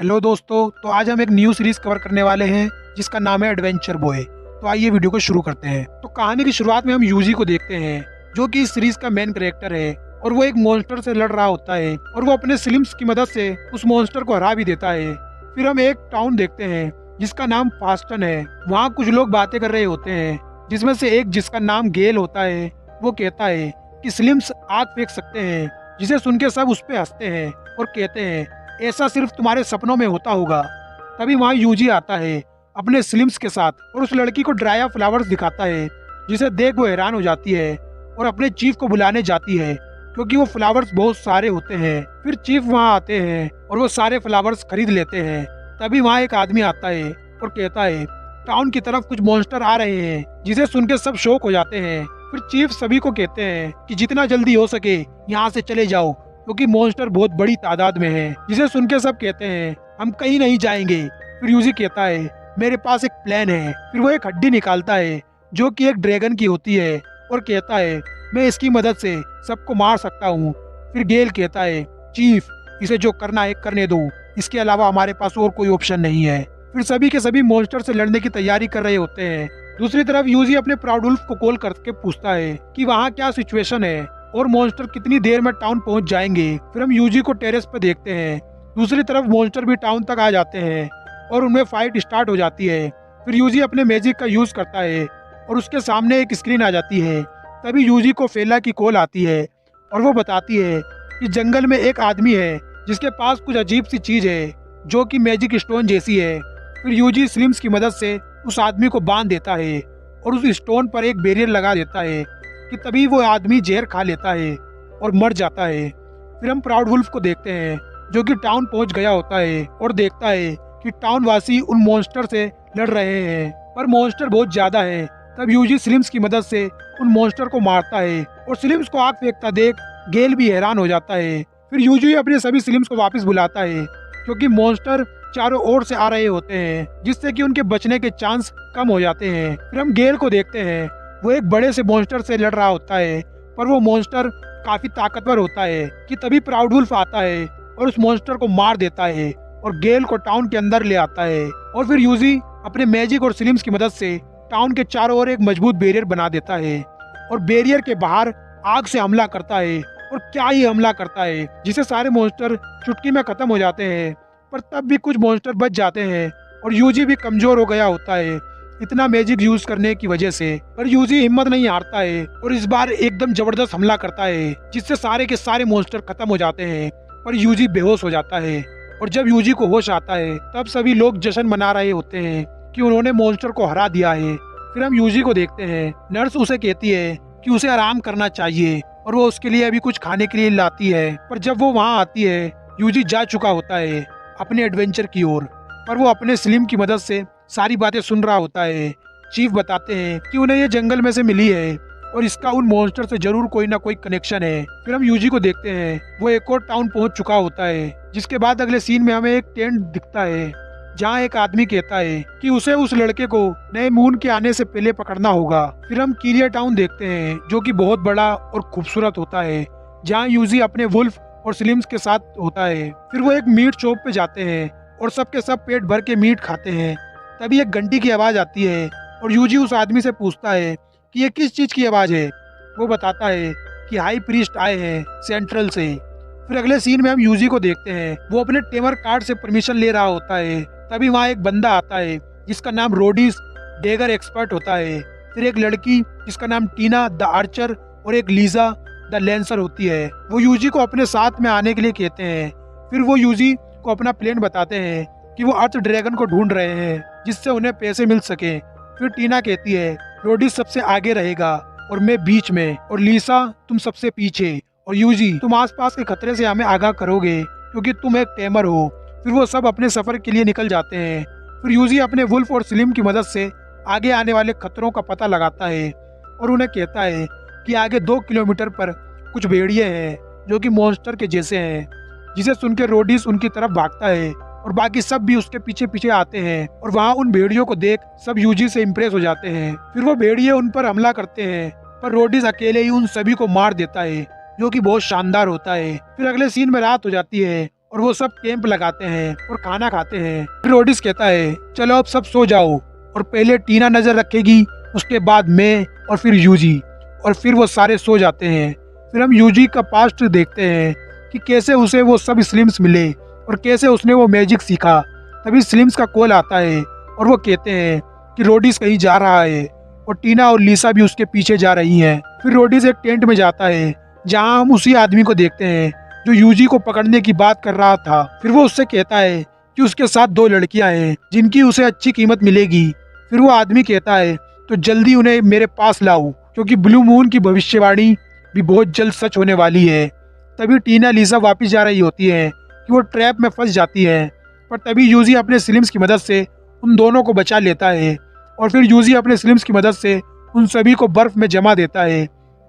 Hello दोस्तों, तो आज हम एक न्यू सीरीज कवर करने वाले हैं जिसका नाम है एडवेंचर बॉय। तो आइए वीडियो को शुरू करते हैं। तो कहानी की शुरुआत में हम यूजी को देखते हैं जो कि इस सीरीज का मेन कैरेक्टर है और वो एक मॉन्स्टर से लड़ रहा होता है और वो अपने स्लिम्स की मदद से उस मॉन्स्टर को हरा भी देता है। फिर हम एक टाउन देखते हैं जिसका नाम फास्टन है। वहाँ कुछ लोग बातें कर रहे होते हैं जिसमें से एक जिसका नाम गेल होता है वो कहता है कि स्लिम्स आग फेंक सकते हैं, जिसे सुन के सब उस पर हंसते हैं और कहते हैं ऐसा सिर्फ तुम्हारे सपनों में होता होगा। तभी वहाँ यूजी आता है अपने स्लिम्स के साथ और उस लड़की को ड्राई फ्लावर्स दिखाता है, जिसे देख वो हैरान हो जाती है और अपने चीफ को बुलाने जाती है क्योंकि वो फ्लावर्स बहुत सारे होते हैं। फिर चीफ वहाँ आते हैं और वो सारे फ्लावर्स खरीद लेते हैं। तभी वहाँ एक आदमी आता है और कहता है टाउन की तरफ कुछ मॉन्स्टर आ रहे हैं, जिसे सुन के सब शौक हो जाते हैं। फिर चीफ सभी को कहते हैं कि जितना जल्दी हो सके यहाँ से चले जाओ क्योंकि मॉन्स्टर बहुत बड़ी तादाद में है, जिसे सुन के सब कहते हैं हम कहीं नहीं जाएंगे। फिर यूजी कहता है मेरे पास एक प्लान है। फिर वो एक हड्डी निकालता है जो कि एक ड्रैगन की होती है और कहता है मैं इसकी मदद से सबको मार सकता हूँ। फिर गेल कहता है चीफ इसे जो करना है करने दो, इसके अलावा हमारे पास और कोई ऑप्शन नहीं है। फिर सभी के सभी मॉन्स्टर से लड़ने की तैयारी कर रहे होते हैं। दूसरी तरफ यूजी अपने प्राउड वुल्फ को कॉल करके पूछता है कि वहाँ क्या सिचुएशन है और मॉन्स्टर कितनी देर में टाउन पहुंच जाएंगे। फिर हम यूजी को टेरेस पे देखते हैं। दूसरी तरफ मॉन्स्टर भी टाउन तक आ जाते हैं और उनमें फाइट स्टार्ट हो जाती है। फिर यूजी अपने मैजिक का यूज करता है और उसके सामने एक स्क्रीन आ जाती है। तभी यूजी को फेला की कॉल आती है और वो बताती है कि जंगल में एक आदमी है जिसके पास कुछ अजीब सी चीज है जो कि मैजिक स्टोन जैसी है। फिर यूजी स्लिम्स की मदद से उस आदमी को बांध देता है और उस स्टोन पर एक बैरियर लगा देता है कि तभी वो आदमी जहर खा लेता है और मर जाता है। फिर हम प्राउड वुल्फ को देखते हैं जो कि टाउन पहुंच गया होता है और देखता है कि टाउन वासी उन मॉन्स्टर से लड़ रहे हैं, पर मॉन्स्टर बहुत ज्यादा है। तब यूजी स्लिम्स की मदद से उन मॉन्स्टर को मारता है और स्लिम्स को आग फेंकता देख गेल भी हैरान हो जाता है। फिर यूजी अपने सभी स्लिम्स को वापस बुलाता है क्योंकि मॉन्स्टर चारों ओर से आ रहे होते हैं, जिससे कि उनके बचने के चांस कम हो जाते हैं। फिर हम गेल को देखते हैं, वो एक बड़े से मॉन्स्टर से लड़ रहा होता है, पर वो मॉन्स्टर काफी ताकतवर होता है कि तभी प्राउड वुल्फ आता है और उस मॉन्स्टर को मार देता है और गेल को टाउन के अंदर ले आता है। और फिर यूजी अपने मैजिक और स्लिम्स की मदद से टाउन के चारों ओर एक मजबूत बैरियर बना देता है और बैरियर के बाहर आग से हमला करता है और क्या ही हमला करता है, जिसे सारे मॉन्स्टर चुटकी में खत्म हो जाते हैं। पर तब भी कुछ मॉन्स्टर बच जाते हैं और यूजी भी कमजोर हो गया होता है इतना मैजिक यूज करने की वजह से। पर यूजी हिम्मत नहीं हारता है और इस बार एकदम जबरदस्त हमला करता है जिससे सारे के सारे मॉन्स्टर खत्म हो जाते हैं। पर यूजी बेहोश हो जाता है और जब यूजी को होश आता है तब सभी लोग जश्न मना रहे होते हैं कि उन्होंने मॉन्स्टर को हरा दिया है। फिर हम यूजी को देखते हैं, नर्स उसे कहती है कि उसे आराम करना चाहिए और वो उसके लिए अभी कुछ खाने के लिए लाती है। पर जब वो वहाँ आती है यूजी जा चुका होता है अपने एडवेंचर की ओर, पर वो अपने स्लिम की मदद से सारी बातें सुन रहा होता है। चीफ बताते हैं कि उन्हें ये जंगल में से मिली है और इसका उन मॉन्स्टर से जरूर कोई ना कोई कनेक्शन है। फिर हम यूजी को देखते हैं, वो एक और टाउन पहुंच चुका होता है, जिसके बाद अगले सीन में हमें एक टेंट दिखता है जहां एक आदमी कहता है कि उसे उस लड़के को नए मून के आने से पहले पकड़ना होगा। फिर हम कीरिया टाउन देखते हैं जो कि बहुत बड़ा और खूबसूरत होता है, जहाँ यूजी अपने वुल्फ और स्लिम्स के साथ होता है। फिर वो एक मीट शॉप पे जाते हैं और सबके सब पेट भर के मीट खाते हैं। तभी एक घंटी की आवाज आती है और यूजी उस आदमी से पूछता है कि ये किस चीज की आवाज है। वो बताता है कि हाई प्रीस्ट आए हैं सेंट्रल से। फिर अगले सीन में हम यूजी को देखते हैं, वो अपने टेमर कार्ड से परमिशन ले रहा होता है। तभी वहाँ एक बंदा आता है जिसका नाम रोडिस डेगर एक्सपर्ट होता है। फिर एक लड़की जिसका नाम टीना द आर्चर और एक लीजा द लेंसर होती है। वो यूजी को अपने साथ में आने के लिए कहते हैं। फिर वो यूजी को अपना प्लान बताते हैं कि वो अर्थ ड्रैगन को ढूंढ रहे हैं जिससे उन्हें पैसे मिल सके। फिर टीना कहती है रोडिस सबसे आगे रहेगा और मैं बीच में, और लीसा तुम सबसे पीछे, और यूजी तुम आसपास के खतरे से हमें आगाह करोगे क्योंकि तुम एक टेमर हो। फिर वो सब अपने सफर के लिए निकल जाते हैं। फिर यूजी अपने वुल्फ और स्लिम की मदद से आगे आने वाले खतरों का पता लगाता है और उन्हें कहता है कि आगे 2 किलोमीटर पर कुछ भेड़िए हैं जो कि मॉन्स्टर के जैसे हैं, जिसे सुनकर रोडिस उनकी तरफ भागता है और बाकी सब भी उसके पीछे पीछे आते हैं। और वहाँ उन भेड़ियों को देख सब यूजी से इम्प्रेस हो जाते हैं। फिर वो भेड़िए उन पर हमला करते हैं, पर रोडिस अकेले ही उन सभी को मार देता है जो कि बहुत शानदार होता है। फिर अगले सीन में रात हो जाती है और वो सब कैंप लगाते हैं और खाना खाते हैं। फिर रोडिस कहता है चलो अब सब सो जाओ, और पहले टीना नजर रखेगी, उसके बाद मैं और फिर यूजी, और फिर वो सारे सो जाते हैं। फिर हम यूजी का पास्ट देखते हैं कि कैसे उसे वो सब स्लिम्स मिले और कैसे उसने वो मैजिक सीखा। तभी स्लिम्स का कॉल आता है और वो कहते हैं कि रोडिस कहीं जा रहा है, और टीना और लिसा भी उसके पीछे जा रही हैं। फिर रोडिस एक टेंट में जाता है जहां हम उसी आदमी को देखते हैं जो यूजी को पकड़ने की बात कर रहा था। फिर वो उससे कहता है कि उसके साथ 2 लड़कियां हैं जिनकी उसे अच्छी कीमत मिलेगी। फिर वो आदमी कहता है तो जल्दी उन्हें मेरे पास लाओ, क्योंकि ब्लू मून की भविष्यवाणी भी बहुत जल्द सच होने वाली है। तभी टीना लिसा वापस जा रही होती है कि वो ट्रैप में फंस जाती है, पर तभी यूजी अपने स्लिम्स की मदद से उन दोनों को बचा लेता है, और फिर यूजी अपने स्लिम्स की मदद से उन सभी को बर्फ में जमा देता है,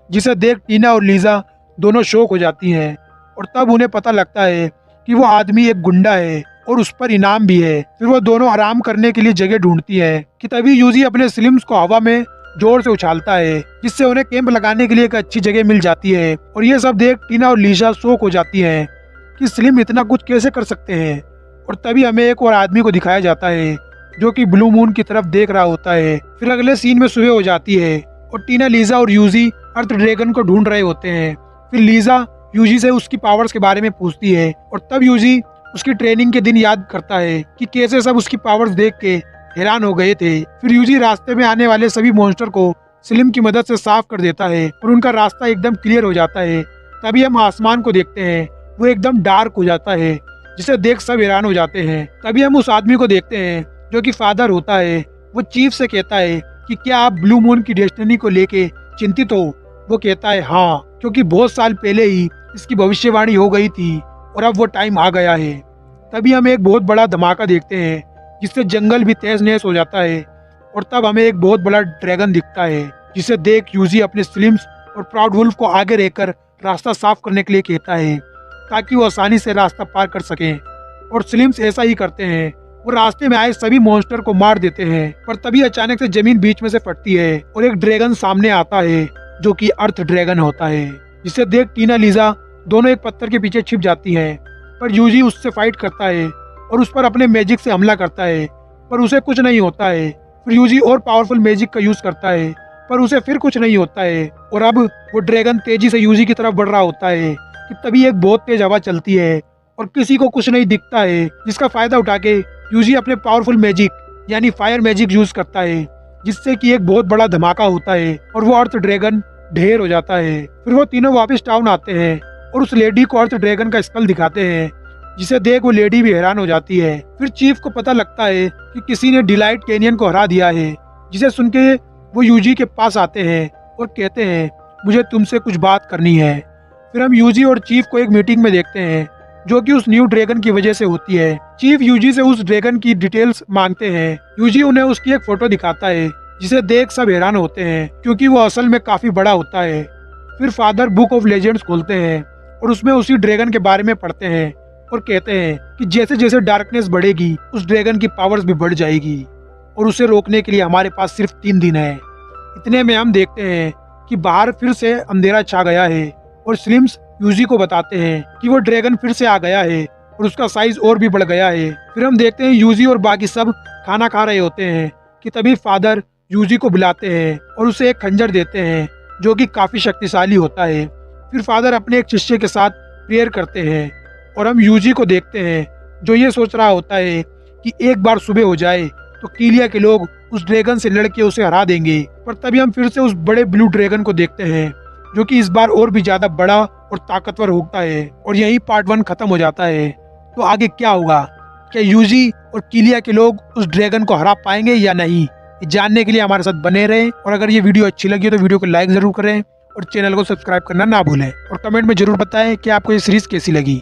जिसे देख टीना और लीजा दोनों शॉक हो जाती हैं। और तब उन्हें पता लगता है कि वो आदमी एक गुंडा है और उस पर इनाम भी है। फिर वो दोनों आराम करने के लिए जगह ढूंढती है कि तभी यूजी अपने स्लिम्स को हवा में जोर से उछालता है, जिससे उन्हें कैंप लगाने के लिए एक अच्छी जगह मिल जाती है। और ये सब देख टीना और लीजा शॉक हो जाती हैं कि स्लिम इतना कुछ कैसे कर सकते हैं। और तभी हमें एक और आदमी को दिखाया जाता है जो कि ब्लू मून की तरफ देख रहा होता है। फिर अगले सीन में सुबह हो जाती है और टीना, लीजा और यूजी अर्थ ड्रैगन को ढूंढ रहे होते हैं। फिर लीजा यूजी से उसकी पावर्स के बारे में पूछती है, और तब यूजी उसकी ट्रेनिंग के दिन याद करता है कि कैसे सब उसकी पावर्स देख के हैरान हो गए थे। फिर यूजी रास्ते में आने वाले सभी मॉन्स्टर को स्लिम की मदद से साफ कर देता है और उनका रास्ता एकदम क्लियर हो जाता है। तभी हम आसमान को देखते हैं, वो एकदम डार्क हो जाता है, जिसे देख सब हैरान हो जाते हैं। तभी हम उस आदमी को देखते हैं जो कि फादर होता है। वो चीफ से कहता है कि क्या आप ब्लू मून की डेस्टिनी को लेके चिंतित हो? वो कहता है हाँ, क्योंकि बहुत साल पहले ही इसकी भविष्यवाणी हो गई थी और अब वो टाइम आ गया है। तभी हम एक बहुत बड़ा धमाका देखते हैं जिससे जंगल भी तहस नहस हो जाता है, और तब हमें एक बहुत बड़ा ड्रैगन दिखता है, जिसे देख यूजी अपने स्लिम्स और प्राउड वुल्फ को आगे रहकर रास्ता साफ करने के लिए कहता है ताकि वो आसानी से रास्ता पार कर सकें। और स्लिम्स ऐसा ही करते हैं, वो रास्ते में आए सभी मॉन्स्टर को मार देते हैं। पर तभी अचानक से जमीन बीच में से फटती है और एक ड्रैगन सामने आता है जो कि अर्थ ड्रैगन होता है, जिसे देख टीना लीजा दोनों एक पत्थर के पीछे छिप जाती हैं। पर यूजी उससे फाइट करता है और उस पर अपने मैजिक से हमला करता है, पर उसे कुछ नहीं होता है। फिर यूजी और पावरफुल मैजिक का यूज करता है, पर उसे फिर कुछ नहीं होता है। और अब वो ड्रैगन तेजी से यूजी की तरफ बढ़ रहा होता है कि तभी एक बहुत तेज हवा चलती है और किसी को कुछ नहीं दिखता है, जिसका फायदा उठा के यूजी अपने पावरफुल मैजिक यानी फायर मैजिक यूज करता है, जिससे कि एक बहुत बड़ा धमाका होता है और वो अर्थ ड्रैगन ढेर हो जाता है। फिर वो तीनों वापस टाउन आते हैं और उस लेडी को अर्थ ड्रैगन का स्कल दिखाते हैं, जिसे देख वो लेडी भी हैरान हो जाती है। फिर चीफ को पता लगता है कि किसी ने डिलाइट कैनियन को हरा दिया है, जिसे सुन के वो यूजी के पास आते हैं और कहते हैं मुझे तुमसे कुछ बात करनी है। फिर हम यूजी और चीफ को एक मीटिंग में देखते हैं जो कि उस न्यू ड्रैगन की वजह से होती है। चीफ यूजी से उस ड्रैगन की डिटेल्स मांगते हैं। यूजी उन्हें उसकी एक फोटो दिखाता है, जिसे देख सब हैरान होते हैं क्योंकि वो असल में काफी बड़ा होता है। फिर फादर बुक ऑफ लेजेंड्स खोलते हैं और उसमें उसी ड्रैगन के बारे में पढ़ते हैं और कहते हैं कि जैसे जैसे डार्कनेस बढ़ेगी उस ड्रैगन की पावर्स भी बढ़ जाएगी और उसे रोकने के लिए हमारे पास सिर्फ 3 दिन है। इतने में हम देखते हैं कि बाहर फिर से अंधेरा छा गया है और स्लिम्स यूजी को बताते हैं कि वो ड्रैगन फिर से आ गया है और उसका साइज और भी बढ़ गया है। फिर हम देखते हैं यूजी और बाकी सब खाना खा रहे होते हैं कि तभी फादर यूजी को बुलाते हैं और उसे एक खंजर देते हैं जो कि काफी शक्तिशाली होता है। फिर फादर अपने एक शिष्य के साथ प्रेयर करते हैं और हम यूजी को देखते हैं जो ये सोच रहा होता है कि एक बार सुबह हो जाए तो कीलिया के लोग उस ड्रैगन से लड़के उसे हरा देंगे। पर तभी हम फिर से उस बड़े ब्लू ड्रैगन को देखते हैं जो कि इस बार और भी ज्यादा बड़ा और ताकतवर होता है। और यही पार्ट 1 खत्म हो जाता है। तो आगे क्या होगा, क्या यूजी और कीलिया के लोग उस ड्रैगन को हरा पाएंगे या नहीं, ये जानने के लिए हमारे साथ बने रहें। और अगर ये वीडियो अच्छी लगी तो वीडियो को लाइक जरूर करें और चैनल को सब्सक्राइब करना ना भूलें और कमेंट में जरूर बताएं कि आपको ये सीरीज कैसी लगी।